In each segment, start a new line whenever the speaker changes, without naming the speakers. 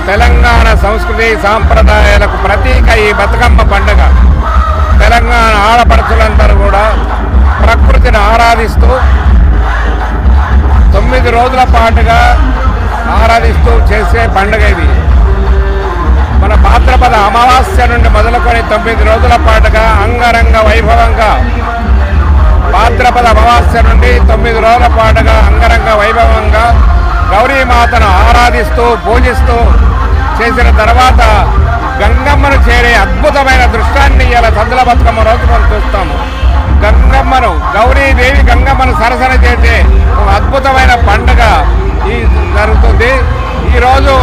తెలంగాణ సంస్కృతి సాంప్రదాయాలకు ప్రతీక ఈ బతుకమ్మ పండుగ. తెలంగాణ ఆడపడుచులందరూ కూడా ప్రకృతిని ఆరాధిస్తూ 9 రోజుల పాటుగా ఆరాధిస్తూ చేసే పండుగ ఇది. మన భాద్రపద అమావాస్య నుండి మొదలుకొని 9 రోజుల పాటుగా అంగరంగ వైభవంగా, భాద్రపద అమావాస్య నుండి 9 రోజుల పాటుగా అంగరంగ వైభవంగా గౌరీమాతను ఆరాధిస్తూ పూజిస్తూ చేసిన తర్వాత గంగమ్మను చేరే అద్భుతమైన దృశ్యాన్ని ఇలా సద్దుల బతుకమ్మ రోజు మనం చూస్తాము. గంగమ్మను, గౌరీదేవి గంగమ్మను సరసన చేసే అద్భుతమైన పండుగ ఈ జరుగుతుంది. ఈరోజు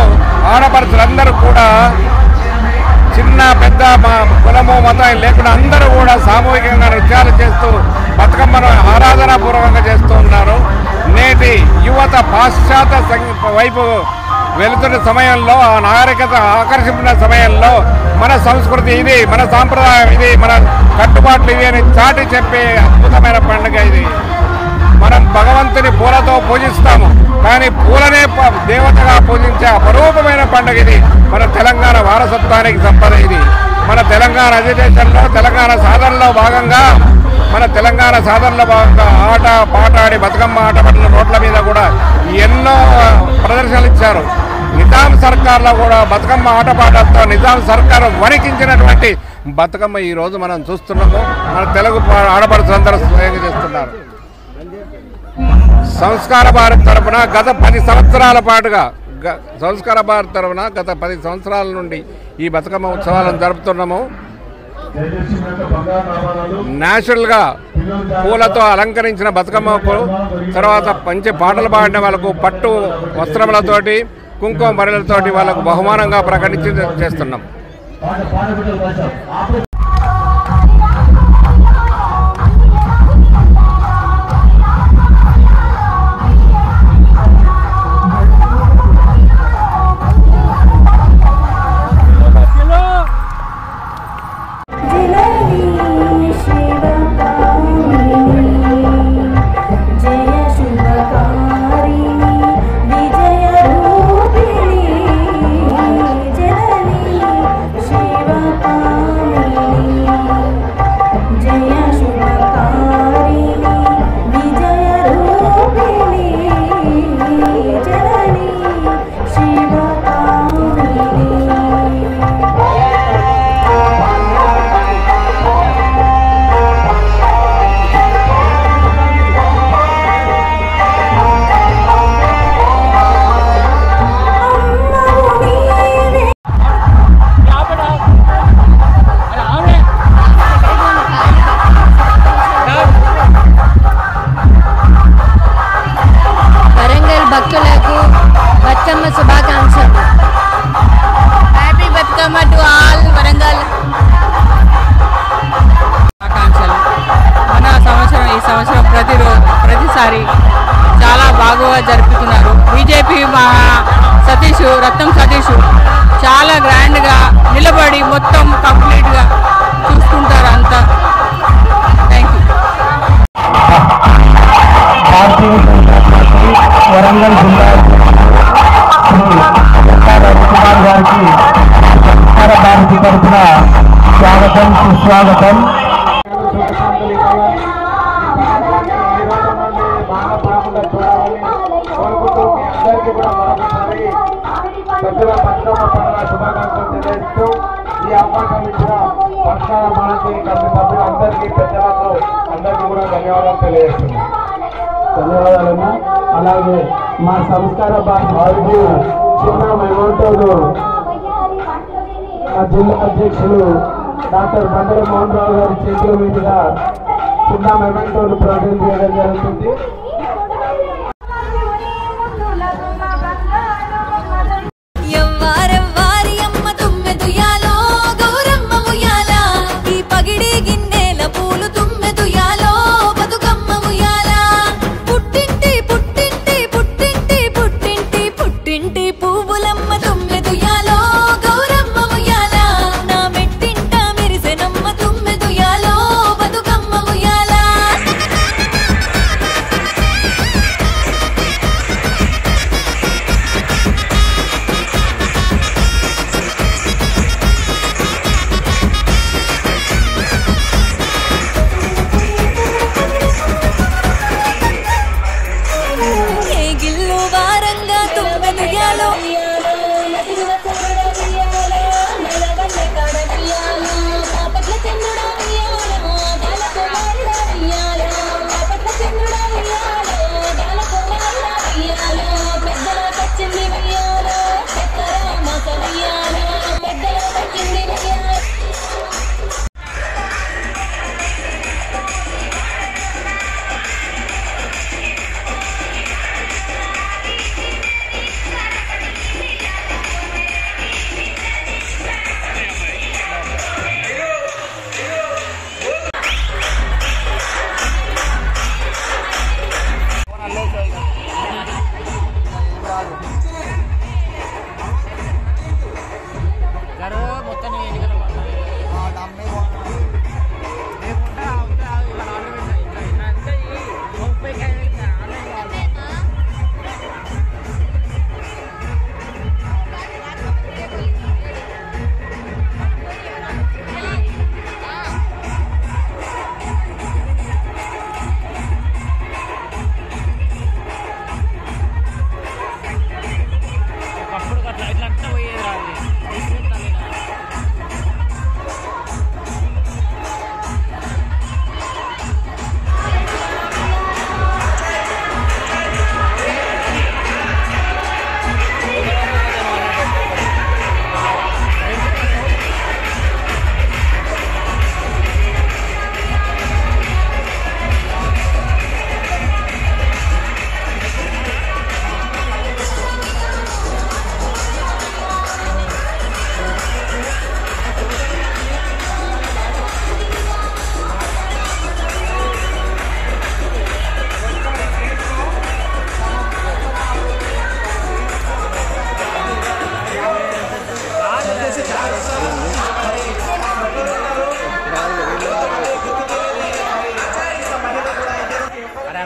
ఆడపడుచులందరూ కూడా చిన్న పెద్ద కులము మతం లేకుండా అందరూ కూడా సామూహికంగా నృత్యాలు చేస్తూ బతుకమ్మను ఆరాధనాపూర్వకంగా చేస్తూ ఉన్నారు. నేటి యువత పాశ్చాత్య వైపు వెళుతున్న సమయంలో, ఆ నాగరికత ఆకర్షించిన సమయంలో మన సంస్కృతి ఇది, మన సాంప్రదాయం ఇది, మన కట్టుబాట్లు ఇవి అని చాటి చెప్పే అద్భుతమైన పండుగ ఇది. మనం భగవంతుని పూలతో పూజిస్తాము, కానీ పూలనే దేవతగా పూజించే అపరూపమైన పండుగ ఇది. మన తెలంగాణ వారసత్వానికి సంపద ఇది. మన తెలంగాణ అజిటేషన్లో, తెలంగాణ సాధనలో భాగంగా ఆట పాటాడి బతుకమ్మ ఆటపడిన రోడ్ల మీద కూడా ఎన్నో ప్రదర్శనలు ఇచ్చారు. నిజాం సర్కార్లో కూడా బతుకమ్మ ఆటపాటలతో నిజాం సర్కారు వణికించినటువంటి బతుకమ్మ ఈరోజు మనం చూస్తున్నాము. మన తెలుగు ఆడపడుచులందరూ స్వయంగా చేస్తున్నారు. సంస్కార భారత్ తరఫున గత 10 సంవత్సరాల పాటుగా గత 10 సంవత్సరాల నుండి ఈ బతుకమ్మ ఉత్సవాలను జరుపుతున్నాము. న్యాచురల్గా పూలతో అలంకరించిన బతుకమ్మకు తర్వాత మంచి పాటలు పాడిన వాళ్ళకు పట్టు వస్త్రములతోటి, కుంకుమ బరిలతోటి వాళ్ళకు బహుమానంగా ప్రకటించి చేస్తున్నాం.
భక్తులకు బతుకమ్మ శుభాకాంక్షలు. Happy Bathukamma to all Warangal.
శుభాకాంక్షలు. మన ఈ సంవత్సరం ప్రతిసారి చాలా బాగా జరుపుతున్నారు. బీజేపీ మా సతీష్, రత్నం సతీష్ చాలా గ్రాండ్గా నిలబడి మొత్తం కంప్లీట్గా చూసుకుంటారు అంతా. Thank you.
వరంగల్ జిల్లా కుమార్ గారికి సంస్కార భారతి తరఫున స్వాగతం, సుస్వాగతం. శుభాకాంక్షలు తెలియజేస్తూ ఈ అవకాశం ఇచ్చిన సంస్కార భారతి కమిటీ సభ్యులందరికీ, పెద్దలకు అందరికీ కూడా ధన్యవాదాలు తెలియజేస్తున్నాం. ధన్యవాదాలన్నా. అలాగే మా సంస్కార భారతి చిన్న మెమోటోలు మా జిల్లా అధ్యక్షులు డాక్టర్ బండల మోహన్ రావు గారి చేతుల మీదుగా చిన్న మెమోటోలు ప్రజెంట్ చేయడం జరుగుతుంది.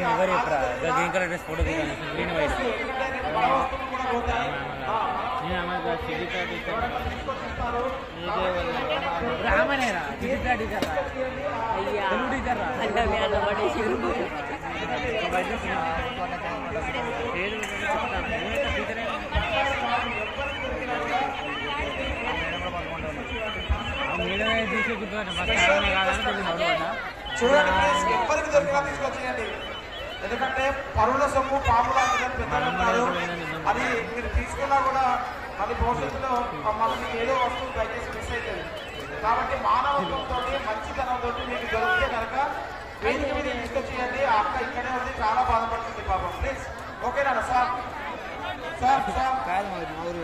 ఎవరు చెప్పరా గ్రీన్ కలర్ డ్రెస్ ఫోటో దిగాను గ్రీన్ వైట్ రామనేరా టీచర్ టీచర్ తెలుగు టీచర్ మీడమే తీసి కూర్చోండి ఫస్ట్ ఆడనే కాదని తెలియదు
చూడండి ప్లీజ్ ఎవ్వరికి దొరికినా తీసుకొచ్చేయండి ఎందుకంటే పరువుల సొమ్ము పాములా పెద్దలు అది మీరు తీసుకున్నా కూడా మళ్ళీ భవిష్యత్తులో మళ్ళీ ఏదో వస్తువు దయచేసి మిస్ అవుతుంది కాబట్టి మానవత్వంతో మంచితనంతో మీకు దొరికితే కనుక వేదిక మీద తీసుకొచ్చేయండి ఆ అక్క ఇక్కడే ఉంది చాలా బాధపడుతుంది పాపం ప్లీజ్ ఓకేనా సార్ సార్ సార్
కాదు మరి